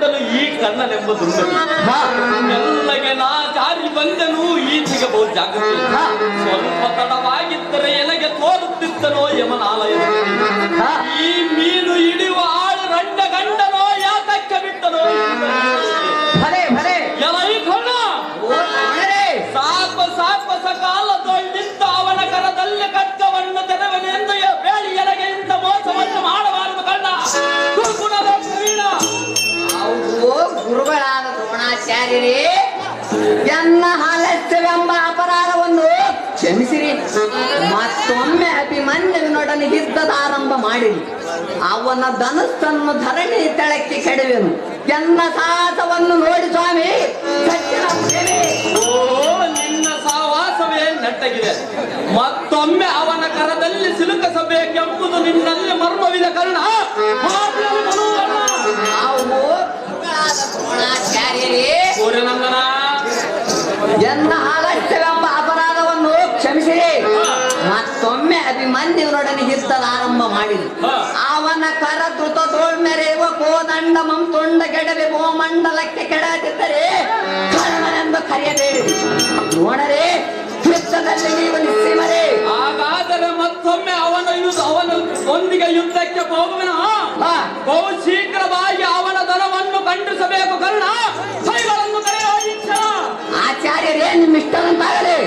ಬಿಟ್ಟನು ಈ ಕಣ್ಣನೆಂಬ ದುರ್ಗತಿ. ಎಲ್ಲಗೆ ನಾ ಜಾರಿ ಬಂದನು ಈಚೆಗೆ ಬಹು ಜಾಗೃತಿ. ಸ್ವಲ್ಪ ತಡವಾಗಿದ್ದರೆ ಎನಗೆ ತೋರುತ್ತಿದ್ದನೋ ಯಮನಾಲಯದಲ್ಲಿ. ಈ ಮೀನು ಹಿಡಿಯುವ ಆಳು ರಂಡ ಗಂಡನೋ ಯಾತಕ್ಕೆ ಬಿಟ್ಟನೋ ಸಾಪ ಸಕಾಲದೊಳ್ಳಿದ್ದ ಅವನ ಕರದಲ್ಲಿ ಖಡ್ಗವನ್ನು ತೆರವನೆಂದು ಬೇಳಿ ಎನಗೆ ಇಂಥ ಮೋಸವನ್ನು ಮಾಡಬಾರದು ಕಣ್ಣ. ಗುರುಗಳಾದ ದ್ರೋಣಾಚಾರ್ಯರೇ, ಎನ್ನ ಆಲಸ್ಯವೆಂಬ ಅಪರಾಧವನ್ನು ಕ್ಷಮಿಸಿರಿ. ಮತ್ತೊಮ್ಮೆ ಅಭಿಮನ್ಯುವಿನೊಡನೆ ಯುದ್ಧದ ಆರಂಭ ಮಾಡಿರಿ. ಅವನ ಧನುಸ್ಸನ್ನು ಧರಣಿ ತೆಳಕ್ಕೆ ಕೆಡವೆನು. ಎನ್ನ ಸಾಹಸವನ್ನು ನೋಡಿ ಸ್ವಾಮಿ. ನಿನ್ನ ಸಹವಾಸವೇ ನೆಟ್ಟಗಿದೆ. ಮತ್ತೊಮ್ಮೆ ಅವನ ಕರದಲ್ಲಿ ಸಿಲುಕಿಸಬೇಕೆಂಬುದು ನಿನ್ನಲ್ಲಿ ಮರ್ಮವಿದ ಕಾರಣ. ಎನ್ನ ಆಲಸ್ಯವೆಂಬ ಅಪರಾಧವನ್ನು ಕ್ಷಮಿಸಿರಿ. ಮತ್ತೊಮ್ಮೆ ಅಭಿಮನ್ಯುವಿನೊಡನೆ ಯುದ್ಧದ ಆರಂಭ ಮಾಡಿರಿ. ಅವನ ಕರ ಧೃತ ತೋಳ್ಮೆರೆಯುವ ಕೋದಂಡ ಮಂತೊಂಡ ಕೆಡವೆ ಭೂಮಂಡಲಕ್ಕೆ ಕೆಡದಿದ್ದರೆ ಕರ್ಣನೆಂದು ಕರೆಯಬೇಡಿರಿ. ನೋಡರೆ ಯುದ್ಧದಲ್ಲಿ ನೀವು ನಿಶ್ಚಿಮರೇ. ಹಾಗಾದರೆ ಮತ್ತೊಮ್ಮೆ ಅವನೊಂದಿಗೆ ಯುದ್ಧಕ್ಕೆ ಹೋಗುವನ. ಬಹು ಶೀಘ್ರವಾಗಿ ಅವನ ಧನವನ್ನು ಖಂಡಿಸಬೇಕು ಕರ್ಣ. ಕೈಗಳನ್ನು ಕರೆಯುವ ಆಚಾರ್ಯರೇ, ನಿಮ್ಮ ಇಷ್ಟದಂತಾಗಲಿ.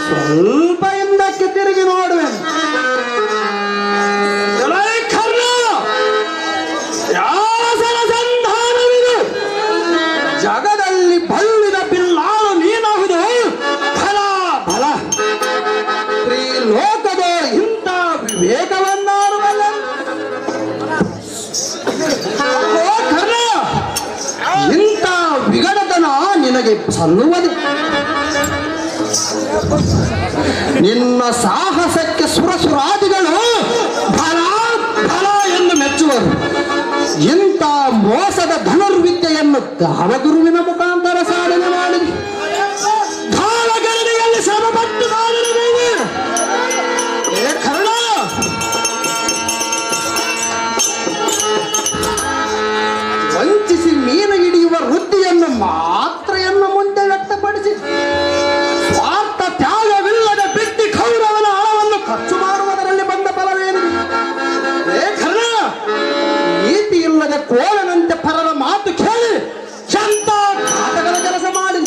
ಸ್ವಲ್ಪ ಹಿಂದಕ್ಕೆ ತಿರುಗಿ ನೋಡುವೆ. ಜಗದಲ್ಲಿ ಬಲ್ಲಿದ ಬಿಲ್ಲಾಳು ನೀನಾಹುದು. ಫಲ ಫಲ ತ್ರಿಲೋಕದ ಇಂಥ ವಿವೇಕವನ್ನಾರುವಲ್ಲ. ಇಂಥ ವಿಗಡತನ ನಿನಗೆ ಸಲ್ಲುವುದು. ನಿನ್ನ ಸಾಹಸಕ್ಕೆ ಸುರಸುರಾದಿಗಳು ಫಲ ಫಲ ಎಂದು ಮೆಚ್ಚುವರು. ಇಂಥ ಮೋಸದ ಧನುರ್ವಿದ್ಯೆಯನ್ನು ಗಾವಗುರುವಿನ ಮುಖಾಂತರ ಸಾಧನೆ ಮಾಡಿ ಕಾಲಗರಡಿಯಲ್ಲಿ ಶ್ರಮಪಟ್ಟು ಕರ್ಣ, ವಂಚಿಸಿ ಮೀನು ಹಿಡಿಯುವ ವೃತ್ತಿಯನ್ನು ಮಾತ್ರ ಎನ್ನ ಮುಂದೆ ವ್ಯಕ್ತಪಡಿಸಿ ಸ್ವಾರ್ಥ ತ್ಯಾಗವಿಲ್ಲದ ಬಿಟ್ಟಿ ಕೌರವನ ಹಣವನ್ನು ಖರ್ಚು ಮಾಡುವುದರಲ್ಲಿ ಬಂದ ಫಲವೇನು? ಕರ್ಣ, ನೀತಿ ಇಲ್ಲದ ಕೋಲನಂತೆ ಪರರ ಮಾತು ಕೇಳಿ ಚಂದ ಪಾತಕದ ಕೆಲಸ ಮಾಡಿ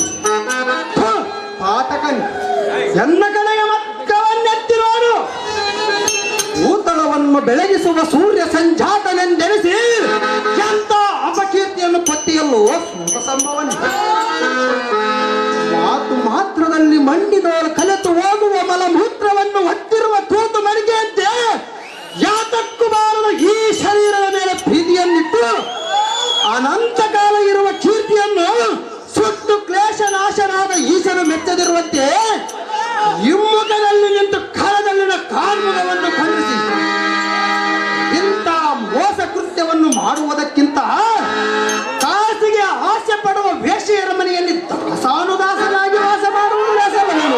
ಪಾತಕನ್ ಎನ್ನ ಕಡೆಗೆ ಮಕ್ಕವನ್ನೆತ್ತಿ ನೋಡು. ಭೂತಳವನ್ನು ಬೆಳಗಿಸುವ ಸೂರ್ಯ ಸಂಜಾತನೆಂದೆನಿಸಿ ಎಂತ ಅಪಕೀರ್ತಿಯನ್ನು ಪಟ್ಟಿಯಲ್ಲೋ ಸೂತ ಸಂಭವನೆ. ಮಾತು ಮಾತ್ರದಲ್ಲಿ ಮಂಡಿದವರು ಕಲೆತು ಹೋಗುವ ಮಲಮೂತ್ರವನ್ನು ಹೊತ್ತಿರುವ ತೂತು ಮಡಿಗೆಯಂತೆ ಯಾತಕ್ಕೂ ಬಾರದ ಈ ಶರೀರದ ಮೇಲೆ ಪ್ರೀತಿಯನ್ನಿಟ್ಟು ಅನಂತ ಕಾಲ ಇರುವ ಕೀರ್ತಿಯನ್ನು ಸುಟ್ಟು ಕ್ಲೇಶನಾಶನಾದ ಈಶನು ಮೆಚ್ಚದಿರುವಂತೆ ಹಿಮ್ಮುಖದಲ್ಲಿ ನಿಂತು ಕಾಲದಲ್ಲಿನ ಕಾರ್ಮಿಕವನ್ನು ಖಂಡಿಸಿ ಇಂಥ ಮೋಸ ಕೃತ್ಯವನ್ನು ಮಾಡುವುದಕ್ಕಿಂತ ಕಾಸಿಗೆ ಆಸೆ ಪಡುವ ವೇಶ್ಯೆಯರ ಮನೆಯಲ್ಲಿ ದಾಸಾನುದಾಸನಾಗಿ ವಾಸ ಮಾಡುವುದು ದಾಸವನು.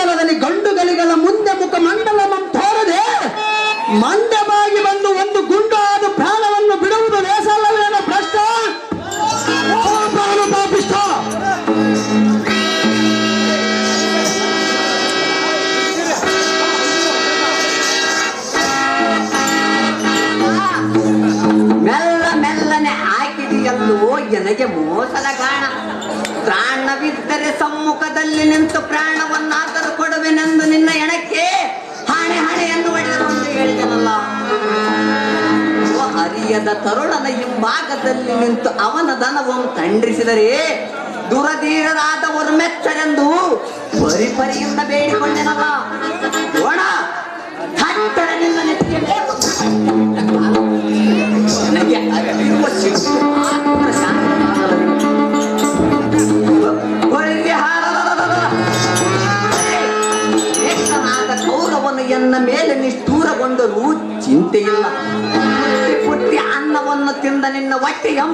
ಮಂಡಲದಲ್ಲಿ ಗಂಡುಗಳಿಗಳ ಮುಂದೆ ಮುಖ ಮಂಡಲ ತೋರದೆ ಮಂಡ್ಯವಾಗಿ ಬಂದು ಒಂದು ಗುಂಡು ಆದ ಪ್ರಾಣವನ್ನು ಬಿಡುವುದು ಲೇಸಲ್ಲವೇನೋ ಭ್ರಷ್ಟ ಪಾಪಿಷ್ಟ. ಮೆಲ್ಲ ಮೆಲ್ಲನೆ ಹಾಕಿದೆಯಲ್ಲೋ ನನಗೆ ಮೋಸದ ಕಾಣ. ಪ್ರಾಣವಿದ್ದರೆ ಸಮ್ಮುಖದಲ್ಲಿ ನಿಂತು ಪ್ರಾಣವನ್ನಾದರೂ ಕೊಡುವೆನೆಂದು ನಿನ್ನ ಎಣಕ್ಕೆ ಹಾಣೆ ಹಾಣೆಯನ್ನು ಹೊಡೆದರೆಂದು ಹೇಳಿದನಲ್ಲ. ಅರಿಯದ ತರುಣನ ಹಿಂಭಾಗದಲ್ಲಿ ನಿಂತು ಅವನ ಧನವನ್ನು ತಂಡ್ರಿಸಿದರೆ ದುರಧೀರರಾದವರು ಮೆಚ್ಚರೆಂದು ಪರಿಪರಿಯಿಂದ ಬೇಡಿಕೊಂಡೆನಲ್ಲ. ಓಣ ಥಟ್ಟನೆ ನಿನ್ನ ನೆತ್ತಿಗೆ ನನಗೆ ಅರಿವಿರುವ ಏಕನಾದ ಕೌರವನು ಎನ್ನ ಮೇಲೆ ನಿಷ್ಠೂರಗೊಂಡರೂ ಚಿಂತೆಯಿಲ್ಲ. ಪುಟ್ಟಿ ಅನ್ನವನ್ನು ತಿಂದ ನಿನ್ನ ಹೊಟ್ಟೆಯಂ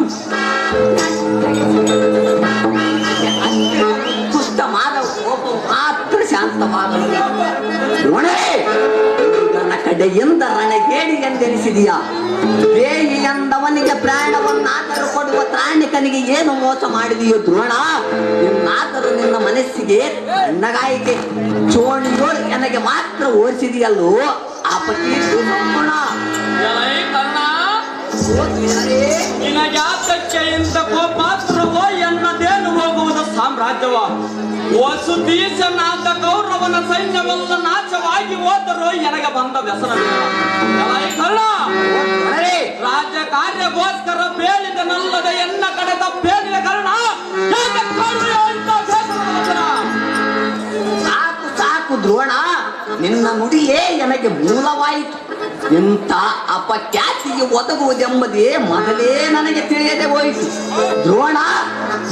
ತುಷ್ಟ ಮಾಧವ ಕೋಪ ಮಾತ್ರ ಶಾಂತವಾಗಲು ನನ್ನ ಕಡೆಯಿಂದ ರಣಗೇಡಿ ಎಂದೆನಿಸಿದೀಯಾ? ದೇಹಿ ಎಂದವನಿಗೆ ಪ್ರಾಣವನ್ನಾದರೂ ಕೊಡುವ ತ್ರಾಣಿಕನಿಗೆ ಏನು ಮೋಸ ಮಾಡಿದೆಯೋ ದ್ರೋಣ? ಇನ್ನಾದರೂ ನಿನ್ನ ಮನಸ್ಸಿಗೆ ತಣ್ಣಗಾಯಿಕೆ ಚೋಣಿಯೋಳು ನನಗೆ ಮಾತ್ರ ಓಡಿಸಿದೆಯಲ್ಲೋ ಅಪಕೀ ಸಂಪೂರ್ಣ. ನಿನಗ್ಯಾತಕ್ಕೆ ಇಂಥ ಕೋಪಾತ್ರವೋ ಎನ್ನದೇನು ಹೋಗುವುದು ಸಾಮ್ರಾಜ್ಯವ? ವಸುದೀಶನಾದ ಕೌರವನ ಸೈನ್ಯವೆಲ್ಲ ನಾಶವಾಗಿ ಹೋದರೂ ಎನಗೆ ಬಂದ ವ್ಯಸನವಿಲ್ಲ. ರಾಜ್ಯ ಕಾರ್ಯಕ್ಕೋಸ್ಕರ ಬೇಡಿದನಲ್ಲದೆ ಎನ್ನ ಕಡೆ ತಪ್ಪೇನಿದ ಕಾರಣ ಸಾಕು ಸಾಕು ದ್ರೋಣ, ನಿನ್ನ ನುಡಿಯೇ ನನಗೆ ಮೂಲವಾಯಿತು. ಇಂಥ ಅಪಖ್ಯಾತಿಗೆ ಒದಗುವುದೆಂಬುದೇ ಮೊದಲೇ ನನಗೆ ತಿಳಿಯದೆ ಹೋಯಿತು. ದ್ರೋಣ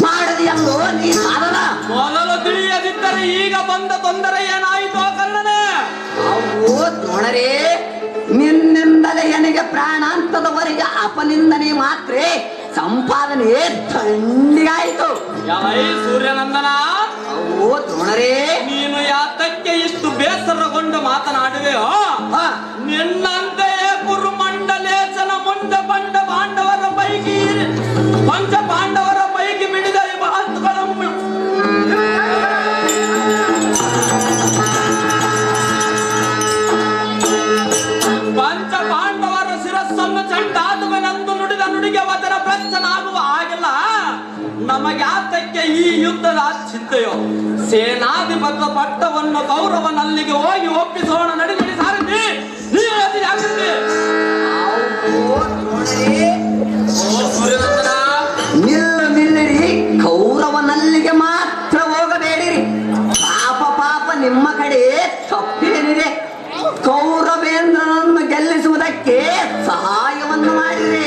ಮಾಡದೆಯಲ್ಲೋ ನೀ ಸಾಧನ. ಮೊದಲು ತಿಳಿಯದಿದ್ದರೆ ಈಗ ಬಂದ ತೊಂದರೆ ಏನಾಯಿತು ಕರ್ಣನೇ? ಅವು ದ್ರೋಣರೇ, ನಿನ್ನಿಂದಲೇ ನನಗೆ ಪ್ರಾಣಾಂತದವರೆಗೆ ಅಪನಿಂದನೆ ಮಾತ್ರ ಸಂಪಾದನೆ ದಂಡಿಗಾಯಿತು. ಸೂರ್ಯನಂದನ, ಓ ದ್ರೋಣರೇ, ನೀನು ಯಾತಕ್ಕೆ ಇಷ್ಟು ಬೇಸರಗೊಂಡು ಮಾತನಾಡುವೆಯೋ? ನಿನ್ನಂತೆಯೇ ಕುರುಮಂಡಲೇಶನ ಮುಂದೆ ಬಂಡ ಪಾಂಡವರ ಪೈಕಿ ಪಂಚ ಪಾಂಡವರ ಪೈಕಿ ಬಿಡಿದ ಮಹತ್ವಗಳನ್ನು ಪಂಚ ಪಾಂಡವರ ಶಿರಸ್ಸನ್ನು ಚಂಡಾದುವನೆಂದು ನುಡಿದ ನುಡಿಗೆ ವಚನ ಪ್ರಶ್ನಾಗುವ ಹಾಗೆಲ್ಲ ನಮಗ್ಯಾತಕ್ಕೆ ಈ ಯುದ್ಧದ ಚಿಂತೆಯೋ? ಸೇನಾಧಿಪತ ಪಟ್ಟವನ್ನು ಕೌರವನಲ್ಲಿಗೆ ಹೋಗಿ ಒಪ್ಪಿಸೋಣ. ನಡಿ ನಡಿ ಸಾರಥಿ, ನಿಲ್ಲಿರಿ, ಕೌರವನಲ್ಲಿಗೆ ಮಾತ್ರ ಹೋಗಬೇಡಿರಿ. ಪಾಪ ಪಾಪ ನಿಮ್ಮ ಕಡೆ ತಪ್ಪೇನಿದೆ? ಕೌರವೇಂದ್ರನನ್ನು ಗೆಲ್ಲಿಸುವುದಕ್ಕೆ ಸಹಾಯವನ್ನು ಮಾಡಿರಿ.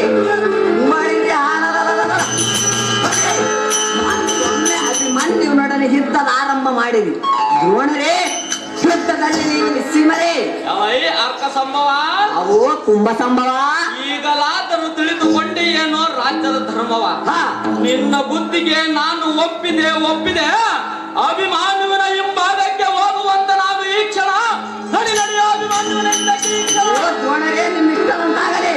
ಅಭಿಮನ್ಯುನೊಡನೆ ಯುದ್ಧದ ಆರಂಭ ಮಾಡಿರಿ. ದ್ರೋಣರೇ, ಯುದ್ಧದಲ್ಲಿ ನೀವು ನಿಸ್ಸೀಮರೇ. ಅರ್ಕ ಸಂಭವ ಅವು ಕುಂಭ ಸಂಭವ. ಈಗಲಾದರೂ ತಿಳಿದುಕೊಂಡಿಯೇನೋ ರಾಜ್ಯದ ಧರ್ಮವ? ನಿನ್ನ ಬುದ್ಧಿಗೆ ನಾನು ಒಪ್ಪಿದೆ. ಅಭಿಮಾನುವಿನ ಹಿಂಭಾಗಕ್ಕೆ ಹೋಗುವಂತ ನಾವು ಈ ಕ್ಷಣ ನಡಿ ನಡೆಯೋ ಅಭಿಮಾನುವಿನ ದ್ರೋಣರೇ, ನಿಮ್ಮ ಇಷ್ಟವಂತಾಗಲಿ.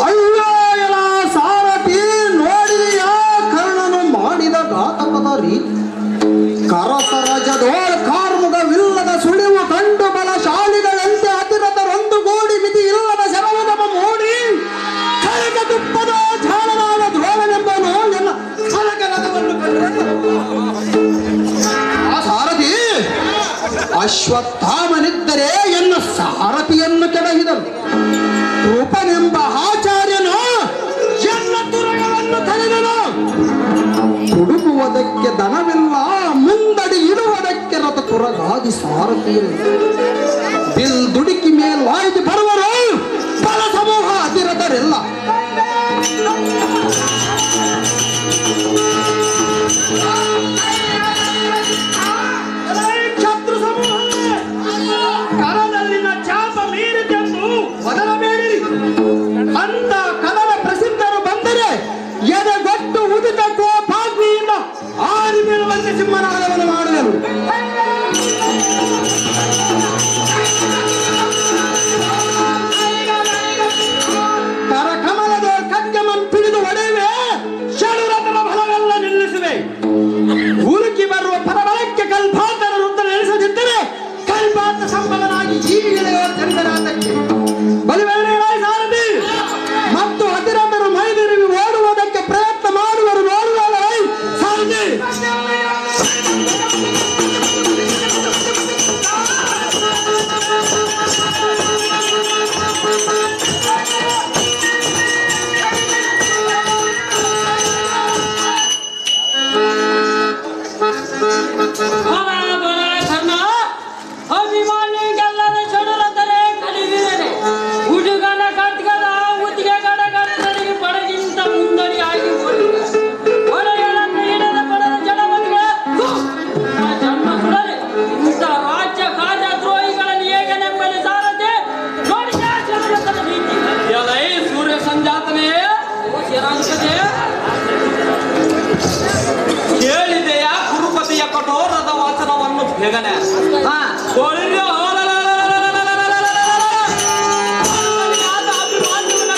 ಅಯ್ಯೋ ಎಲ್ಲ ಸಾರಥಿ, ನೋಡಿದೆಯಾ ಕರ್ಣನು ಮಾಡಿದ ಘಾತಕದ ರೀತಿ? ಕರಸರಜದೋಳ್ ಕಾರ್ಮುಗವಿಲ್ಲದ ಸುಳಿವು ಕಂಡು ಬಲಶಾಲಿಗಳಂತೆ ಅತಿರಥರೊಂದು ಗೋಡಿ ಮಿತಿ ಇಲ್ಲದ ಶರವದಮ ಮೂಡಿ ಕಳಕ ತುಪ್ಪದ ಝಾಳನಾದ ದ್ರೋಣನೆಂಬನು ಎನ್ನ ಕಲಕಲಕವನ್ನು ಕಂಡು ಆ ಸಾರಥಿ ಅಶ್ವತ್ಥಾಮನಿದ್ದರೆ ಎನ್ನ ಸಾರಥಿಯನ್ನು ಕೆಡಹಿದನು. ರೂಪನೆಂಬ ಆಚಾರ್ಯನು ಎನ್ನ ತುರಗಳನ್ನು ಕರೆದನು. ಹುಡುಕುವುದಕ್ಕೆ ದನವಿಲ್ಲ, ಮುಂದಡಿ ಇಡುವುದಕ್ಕೆ ರಥ ತುರಗಾದಿ ಸಾರಥಿಯಲ್ಲಿ ಬಿಲ್ ದುಡುಕಿ ಮೇಲ್ವಾಯ್ದು ಬರುವರು ಬಲ ಸಮೂಹ ಅತಿರಥರೆಲ್ಲ. ಏನಾಗುತ್ತದೆ? ಕೇಳಿದೆಯ ಕುರುಪತಿಯ ಕಠೋರದ ವಾಚನವನ್ನು ಬೇಗನೆ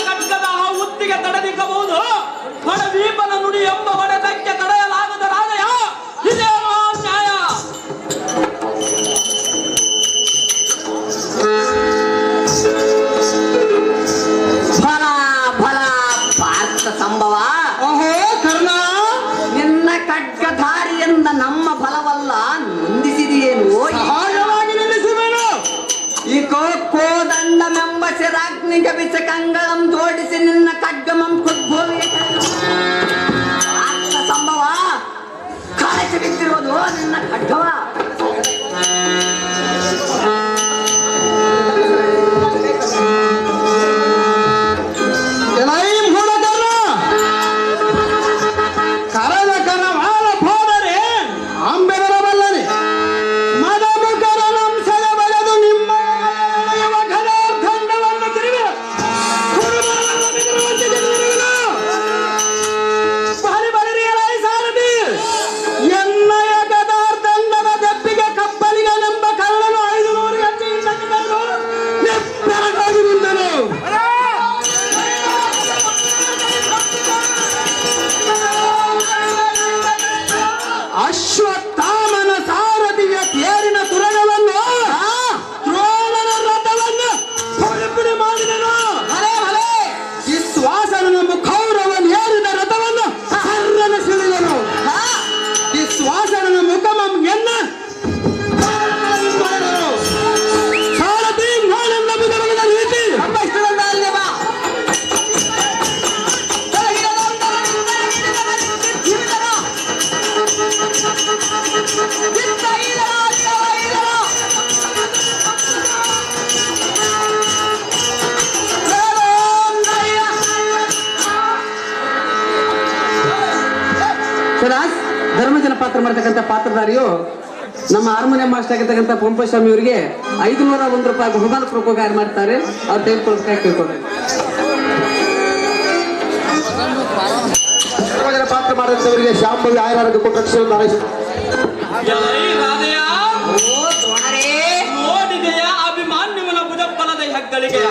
ಕಟ್ಟದ ಉತ್ತಿಗೆ ತಡೆದಿಕ್ಕಬಹುದು. ಹೊಡೆದೀಪನ ನುಡಿ ಎಂಬ ಹೊಡೆದಕ್ಕೆ ತಡೆಯಲಾಗದ ರಾಜಯ ಇದೇನೋ ನ್ಯಾಯ. ಫಲ ಫಲ ಪಾರ್ಥ ಸಂಭವ. ಓಹೋ ಕರ್ಣ, ನಿನ್ನ ಖಡ್ಗಧಾರಿಯಿಂದ ನಮ್ಮ ಫಲವಲ್ಲ ನೊಂದಿಸಿದೆಯೇನು? ಸಹಜವಾಗಿ ನಿಲ್ಲಿಸುವೆನು. ಈ ಕೋದಂಡಮೆಂಬ ಶಿರಾಗ್ನಿಗೆ ಬಿಸ ಕಂಗಳಂ ಜೋಡಿಸಿ ನಿನ್ನ ಖಡ್ಗಮಂ ಕುದ್ಭೂಮಿಗೆ ಪಾರ್ಥ ಸಂಭವ. ಕಳಚಿ ಬಿದ್ದಿರುವುದು ನಿನ್ನ ಖಡ್ಗವ. ಎಲೈ ಮೂಢಕರ್ಣ, ಕರದ ಕರವಾಲ ಹೋದರೆ ಅಂಬೆದರಬಲ್ಲನೆ ಮದಮುಖರನಂಸದ ಬರೆದು ನಿಮ್ಮ ಖಂಡವನ್ನು ತಿರುವೆ ಬರಿ ಬರಿರಿ ಎಲೈ ಸಾರಥಿ. ಎನ್ನಯ ಗದಾರ್ದಂಡದ ದೆಪ್ಪಿಗೆ ಕಪ್ಪಲಿಗನೆಂಬ ಕಳ್ಳನು 500 ಗಂಟೆಯಿಂದ ನೆಪ್ಪರಾಗಿ ನಿಂತನು. ಅಶ್ವತ್ಥಾಮನ ಸಾರಥಿಯ ತೇರಿನ ತುರಗವನ್ನು ದ್ರೋಣನ ರಥವನ್ನು ಹೊರಪುಡಿ ಮಾಡಿದನು. ವಿಶ್ವಾಸನ ಮುಖೌರವನ್ನು ಏರಿದ ರಥವನ್ನು ಹರ್ರನ ಸಿಡಿದನು. ವಿಶ್ವಾಸನ ಮುಖಮಂ ಎನ್ನ ಸಾರಥಿ ನಾಳೆಂದ ಬುಧವಾದ ರೀತಿ ಸದಾಸ್ ಧರ್ಮಜನ ಪಾತ್ರ ಮಾಡ್ತಕ್ಕಂಥ ಪಾತ್ರಧಾರಿಯು ನಮ್ಮ ಹಾರ್ಮೋನಿಯಂ ಮಾಸ್ಟರ್ ಆಗಿರ್ತಕ್ಕಂಥ ಪಂಪಸ್ವಾಮಿ ಅವರಿಗೆ 501 ರೂಪಾಯಿ ಬಹುಮಾನ ಪ್ರೋಪಕಾರ ಮಾಡ್ತಾರೆ. ಅವ್ರು ತೆಗೆದುಕೊಳ್ಬೇಕಾಗಿ ಕೇಳ್ಕೊಳ್ತಾರೆ. ಧರ್ಮಜನ ಪಾತ್ರ ಮಾಡಿದಂಥವರಿಗೆ ಶಾಂಭವಿ ಆಯುರ್ವೇದ ಕೊಟ್ಟು ರಕ್ಷಣೆ ಎಲೈ ರಾಧೆಯ, ಓ ದ್ರೋಣರೇ, ನೋಡಿದೆಯ ಅಭಿಮಾನ್ಯವನ ಭುಜಬಲದ ಹೆಗ್ಗಳಿಕೆಯ